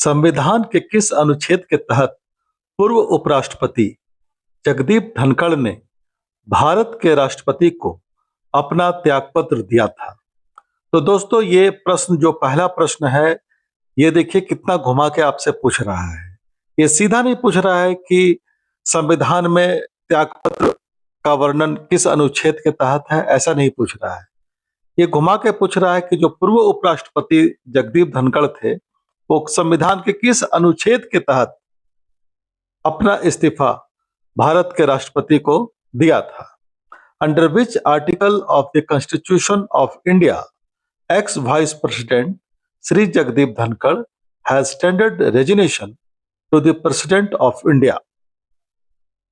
संविधान के किस अनुच्छेद के तहत पूर्व उपराष्ट्रपति जगदीप धनखड़ ने भारत के राष्ट्रपति को अपना त्यागपत्र दिया था? तो दोस्तों, ये प्रश्न जो पहला प्रश्न है, ये देखिए कितना घुमा के आपसे पूछ रहा है। ये सीधा नहीं पूछ रहा है कि संविधान में त्यागपत्र का वर्णन किस अनुच्छेद के तहत है, ऐसा नहीं पूछ रहा है। ये घुमा के पूछ रहा है कि जो पूर्व उपराष्ट्रपति जगदीप धनखड़ थे, वो संविधान के किस अनुच्छेद के तहत अपना इस्तीफा भारत के राष्ट्रपति को दिया था। Under which article of the constitution of India ex vice president Shri Jagdeep Dhankhar has tendered resignation to the president of India?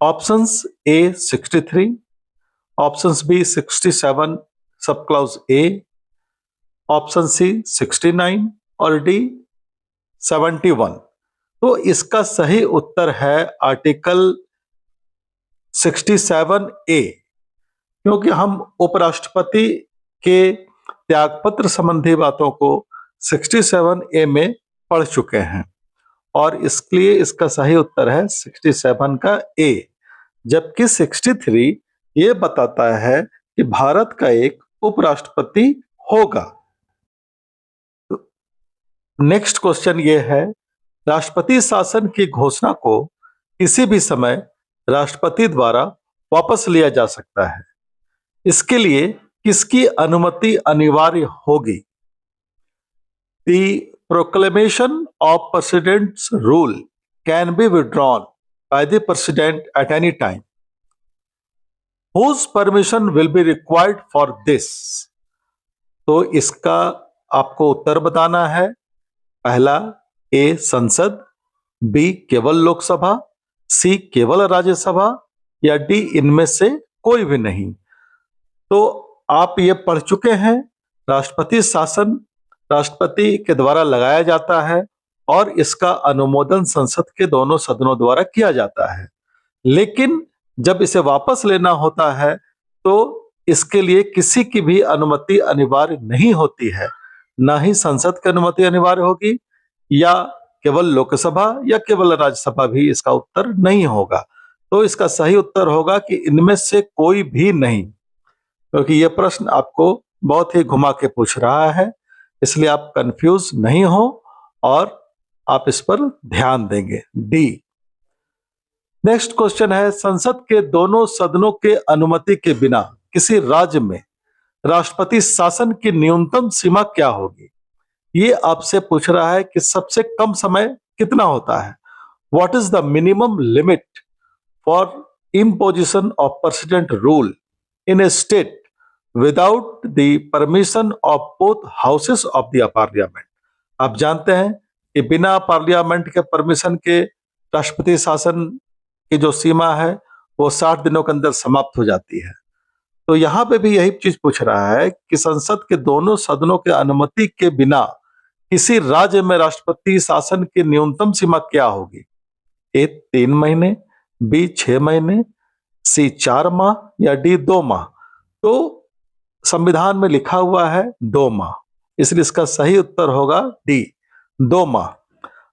Options A 63, options B 67 sub clause A, option C 69 और डी 71। तो इसका सही उत्तर है आर्टिकल 67 ए, क्योंकि हम उपराष्ट्रपति के त्यागपत्र संबंधी बातों को 67 ए में पढ़ चुके हैं और इसलिए इसका सही उत्तर है 67 का ए, जबकि 63 ये बताता है कि भारत का एक उपराष्ट्रपति होगा। नेक्स्ट क्वेश्चन ये है, राष्ट्रपति शासन की घोषणा को किसी भी समय राष्ट्रपति द्वारा वापस लिया जा सकता है। इसके लिए किसकी अनुमति अनिवार्य होगी? The proclamation of President's rule can be withdrawn by the President at any time. Whose permission will be required for this? तो इसका आपको उत्तर बताना है। पहला, ए संसद, बी केवल लोकसभा, सी केवल राज्यसभा या डी इनमें से कोई भी नहीं। तो आप ये पढ़ चुके हैं, राष्ट्रपति शासन राष्ट्रपति के द्वारा लगाया जाता है और इसका अनुमोदन संसद के दोनों सदनों द्वारा किया जाता है। लेकिन जब इसे वापस लेना होता है तो इसके लिए किसी की भी अनुमति अनिवार्य नहीं होती है, ना ही संसद की अनुमति अनिवार्य होगी या केवल लोकसभा या केवल राज्यसभा भी इसका उत्तर नहीं होगा। तो इसका सही उत्तर होगा कि इनमें से कोई भी नहीं, क्योंकि यह प्रश्न आपको बहुत ही घुमा के पूछ रहा है, इसलिए आप कंफ्यूज नहीं हो और आप इस पर ध्यान देंगे। डी। नेक्स्ट क्वेश्चन है, संसद के दोनों सदनों के अनुमति के बिना किसी राज्य में राष्ट्रपति शासन की न्यूनतम सीमा क्या होगी? ये आपसे पूछ रहा है कि सबसे कम समय कितना होता है। What is the minimum limit for imposition of president rule in A state without the permission of both houses of the parliament? आप जानते हैं कि बिना पार्लियामेंट के परमिशन के राष्ट्रपति शासन की जो सीमा है वो 60 दिनों के अंदर समाप्त हो जाती है। तो यहां पे भी यही चीज पूछ रहा है कि संसद के दोनों सदनों के अनुमति के बिना किसी राज्य में राष्ट्रपति शासन की न्यूनतम सीमा क्या होगी? ए 3 महीने, बी 6 महीने, सी 4 माह या डी 2 माह? तो संविधान में लिखा हुआ है 2 माह, इसलिए इसका सही उत्तर होगा डी 2 माह।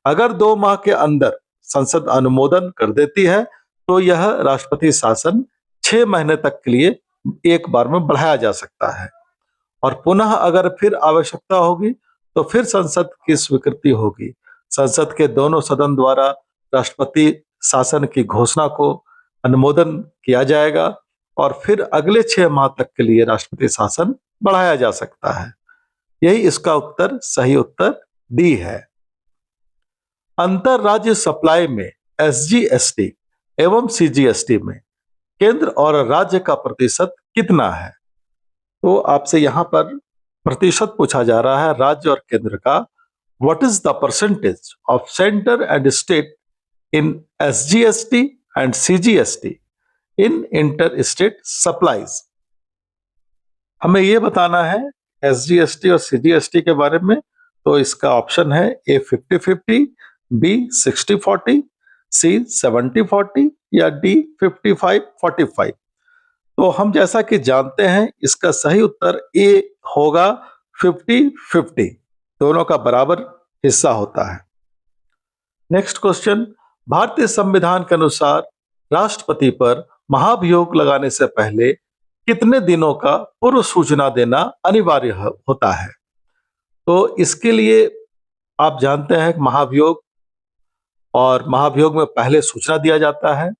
अगर 2 माह के अंदर संसद अनुमोदन कर देती है तो यह राष्ट्रपति शासन 6 महीने तक के लिए एक बार में बढ़ाया जा सकता है और पुनः अगर फिर आवश्यकता होगी तो फिर संसद की स्वीकृति होगी। संसद के दोनों सदन द्वारा राष्ट्रपति शासन की घोषणा को अनुमोदन किया जाएगा और फिर अगले 6 माह तक के लिए राष्ट्रपति शासन बढ़ाया जा सकता है। यही इसका उत्तर, सही उत्तर डी है। अंतरराज्य सप्लाई में एसजीएसटी एवं सीजीएसटी में केंद्र और राज्य का प्रतिशत कितना है? तो आपसे यहां पर प्रतिशत पूछा जा रहा है राज्य और केंद्र का। What is the percentage of centre and state in SGST and CGST in inter state supplies? हमें यह बताना है एसजीएसटी और सीजीएसटी के बारे में। तो इसका ऑप्शन है ए 50-50, बी 60-40, सी 70-40 या डी 55-45। तो हम जैसा कि जानते हैं इसका सही उत्तर ए होगा 50-50, दोनों का बराबर हिस्सा होता है। नेक्स्ट क्वेश्चन, भारतीय संविधान के अनुसार राष्ट्रपति पर महाभियोग लगाने से पहले कितने दिनों का पूर्व सूचना देना अनिवार्य होता है? तो इसके लिए आप जानते हैं कि महाभियोग और महाभियोग में पहले सूचना दिया जाता है।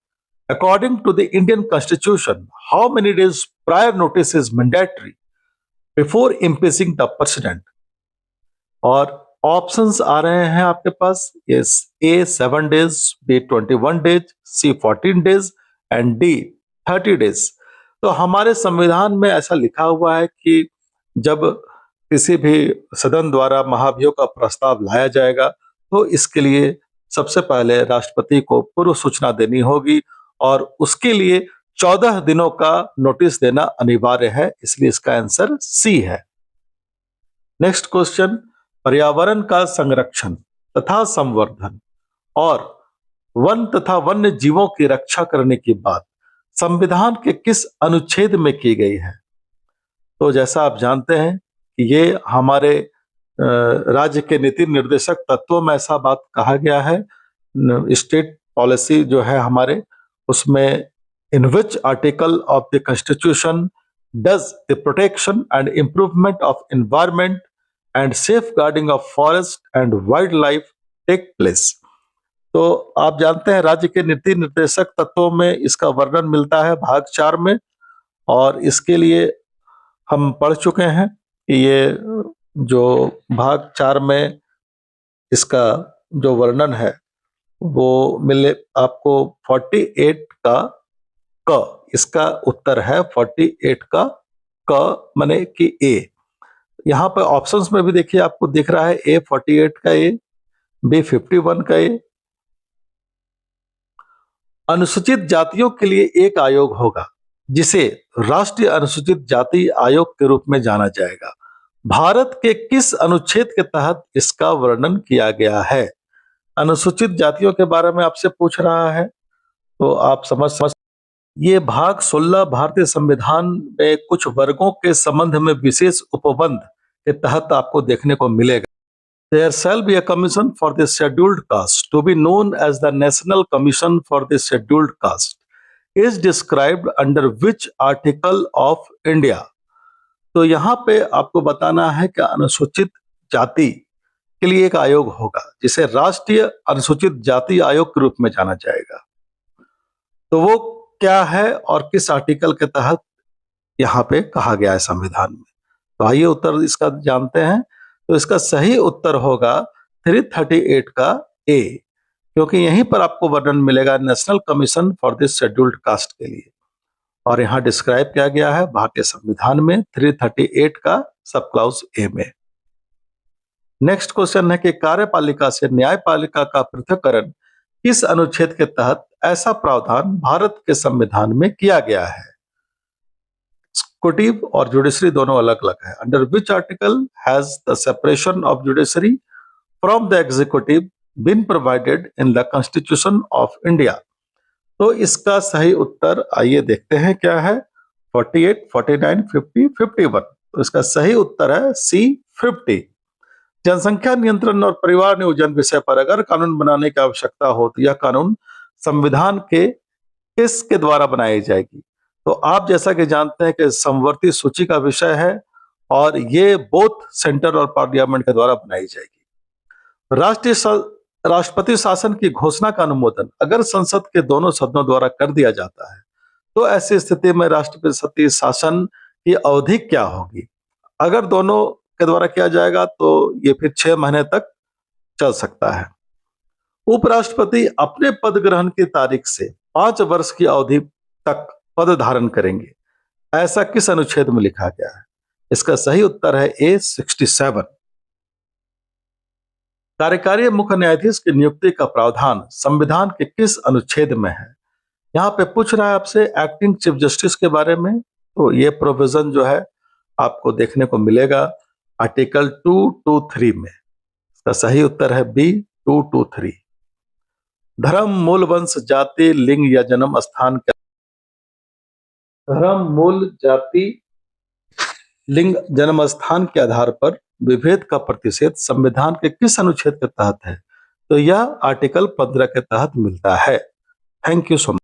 According to the Indian constitution, how many days prior notice is mandatory before impeaching the president? और ऑप्शंस आ रहे हैं आपके पास, yes, A 7 days, B 21 days, C 14 days and D 30 days. तो हमारे संविधान में ऐसा लिखा हुआ है कि जब किसी भी सदन द्वारा महाभियोग का प्रस्ताव लाया जाएगा तो इसके लिए सबसे पहले राष्ट्रपति को पूर्व सूचना देनी होगी और उसके लिए 14 दिनों का नोटिस देना अनिवार्य है, इसलिए इसका आंसर सी है। नेक्स्ट क्वेश्चन, पर्यावरण का संरक्षण तथा संवर्धन और वन तथा वन्य जीवों की रक्षा करने की बात संविधान के किस अनुच्छेद में की गई है? तो जैसा आप जानते हैं कि ये हमारे राज्य के नीति निर्देशक तत्वों में ऐसा बात कहा गया है। स्टेट पॉलिसी जो है हमारे, उसमें in which article of the constitution does the protection and improvement of environment and safeguarding of forest and wildlife take place? तो आप जानते हैं राज्य के नीति निर्देशक तत्वों में इसका वर्णन मिलता है भाग 4 में, और इसके लिए हम पढ़ चुके हैं कि ये जो भाग 4 में इसका जो वर्णन है वो मिले आपको 48 का क, इसका उत्तर है 48 का क माने कि ए। यहाँ पर ऑप्शंस में भी देखिए आपको दिख रहा है ए 48 का ए, बी 51 का ए। अनुसूचित जातियों के लिए एक आयोग होगा जिसे राष्ट्रीय अनुसूचित जाति आयोग के रूप में जाना जाएगा। भारत के किस अनुच्छेद के तहत इसका वर्णन किया गया है? अनुसूचित जातियों के बारे में आपसे पूछ रहा है, तो आप समझ ये भाग 16 भारतीय संविधान में कुछ वर्गों के संबंध में विशेष उपबंध के तहत आपको देखने को मिलेगा। There shall be a commission for the scheduled caste to be known as the National Commission for the Scheduled Caste is described under which article of India? तो यहाँ पे आपको बताना है कि अनुसूचित जाति के लिए एक आयोग होगा जिसे राष्ट्रीय अनुसूचित जाति आयोग के रूप में जाना जाएगा। तो वो क्या है और किस आर्टिकल के तहत यहाँ पे कहा गया है संविधान में? तो आइए उत्तर इसका जानते हैं। तो इसका सही उत्तर होगा 338 का ए, क्योंकि यहीं पर आपको वर्णन मिलेगा national commission for this scheduled caste के लिए, और यहाँ डिस्क्राइब किया गया है भारतीय संविधान में 338 का सब क्लाउज ए में। नेक्स्ट क्वेश्चन है कि कार्यपालिका से न्यायपालिका का पृथक्करण किस अनुच्छेद के तहत ऐसा प्रावधान भारत के संविधान में किया गया है? एग्जीक्यूटिव और जुडिशरी दोनों अलग अलग है। Under which article has the separation of judiciary from the executive been provided in the constitution of India? तो इसका सही उत्तर आइए देखते हैं क्या है। 48, 49, 50, 51। तो इसका सही उत्तर है सी 50। जनसंख्या नियंत्रण और परिवार नियोजन विषय पर अगर कानून बनाने की आवश्यकता हो तो यह कानून संविधान के किसके द्वारा बनाई जाएगी? तो आप जैसा कि जानते हैं कि समवर्ती सूची का विषय है और ये बोथ सेंटर और पार्लियामेंट के द्वारा बनाई जाएगी। राष्ट्रपति शासन की घोषणा का अनुमोदन अगर संसद के दोनों सदनों द्वारा कर दिया जाता है तो ऐसी स्थिति में राष्ट्रपति शासन की अवधि क्या होगी? अगर दोनों के द्वारा किया जाएगा तो ये फिर 6 महीने तक चल सकता है। उपराष्ट्रपति अपने पद ग्रहण की तारीख से 5 वर्ष की अवधि तक पद धारण करेंगे, ऐसा किस अनुच्छेद में लिखा गया है? इसका सही उत्तर है ए 67। कार्यकारी मुख्य न्यायाधीश की नियुक्ति का प्रावधान संविधान के किस अनुच्छेद में है? यहाँ पे पूछ रहा है आपसे एक्टिंग चीफ जस्टिस के बारे में, तो ये प्रोविजन जो है आपको देखने को मिलेगा आर्टिकल 223 में। इसका सही उत्तर है बी 223। धर्म, मूल, वंश, जाति, लिंग या जन्म स्थान के धर्म, मूल, जाति, लिंग, जन्म स्थान के आधार पर विभेद का प्रतिषेध संविधान के किस अनुच्छेद के तहत है? तो यह आर्टिकल 15 के तहत मिलता है। Thank you so much.